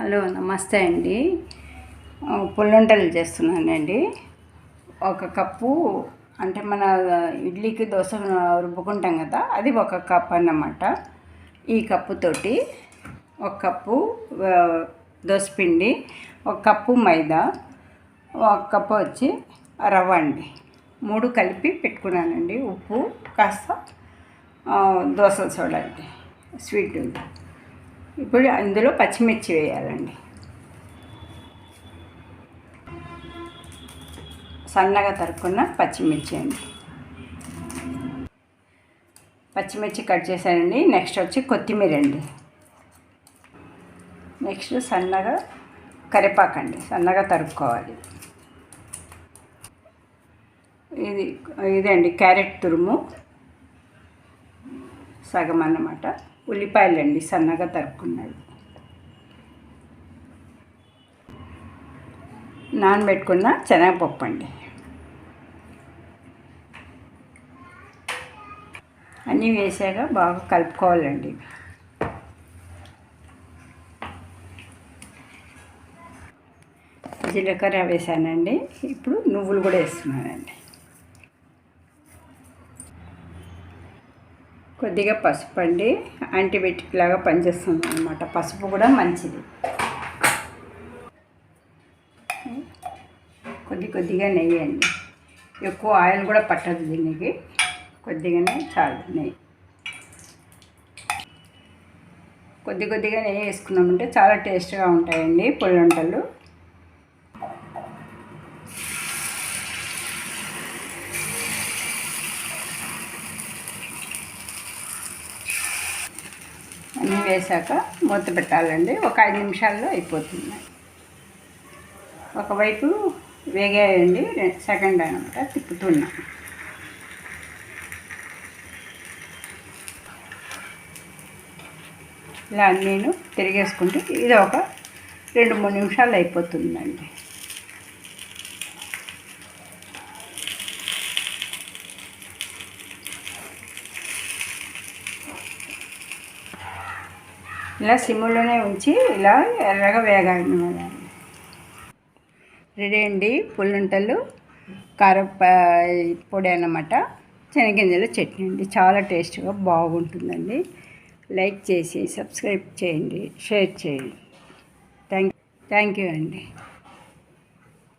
Hello నమస్తే అండి. పుల్లుంటలు చేస్తున్నానండి. ఒక కప్పు అంటే మన ఇడ్లీకి దోశ రుబ్బుకుంటాం కదా, అది ఒక కప్ అన్నమాట. ఈ కప్పుతోటి ఒక కప్పు దోసపిండి, ఒక కప్పు మైదా, ఒక కప్పు వచ్చి రవ్వ అండి. 3 కలిపి పెట్టుకున్నానండి. ఉప్పు కాస్త దోసల సోడా అండి, స్వీట్. ఇప్పుడు అందులో పచ్చిమిర్చి వేయాలండి. సన్నగా తరుక్కున్న పచ్చిమిర్చి అండి. పచ్చిమిర్చి కట్ చేశానండి. నెక్స్ట్ వచ్చి కొత్తిమీర అండి. నెక్స్ట్ సన్నగా కరివేపాకండి, సన్నగా తరుక్కోవాలి. ఇదండి క్యారెట్ తురుము సగం అన్నమాట. ఉల్లిపాయలండి సన్నగా తరుక్కున్నాడు. నానబెట్టుకున్న శనగపప్పు అండి. అన్నీ వేసాక బాగా కలుపుకోవాలండి. జీలకర్ర వేసానండి. ఇప్పుడు నువ్వులు కూడా వేస్తున్నానండి. కొద్దిగా పసుపు అండి, యాంటీబయాటిక్ లాగా పనిచేస్తుంది అన్నమాట. పసుపు కూడా మంచిది. కొద్దిగా నెయ్యి అండి. ఎక్కువ ఆయిల్ కూడా పట్టదు దీనికి, కొద్దిగానే చాలు నెయ్యి. కొద్దిగా నెయ్యి వేసుకున్నామంటే చాలా టేస్ట్గా ఉంటాయండి పుల్లుంటలు. అన్నీ వేసాక మూత పెట్టాలండి. ఒక 5 నిమిషాల్లో అయిపోతుంది. ఒకవైపు వేగాయండి, సెకండ్ అనమాట తిప్పుతున్నా. ఇలా నేను తిరిగేసుకుంటే ఇది ఒక 2-3 నిమిషాలు అయిపోతుందండి. ఇలా సిమ్లోనే ఉంచి ఇలా ఎర్రగా వేగాలి. రెడీ అండి పుల్లుంటలు, పొడి అన్నమాట. శనగింజల చట్నీ అండి. చాలా టేస్ట్గా బాగుంటుందండి. లైక్ చేసి సబ్స్క్రైబ్ చేయండి, షేర్ చేయండి. థ్యాంక్ యూ అండి.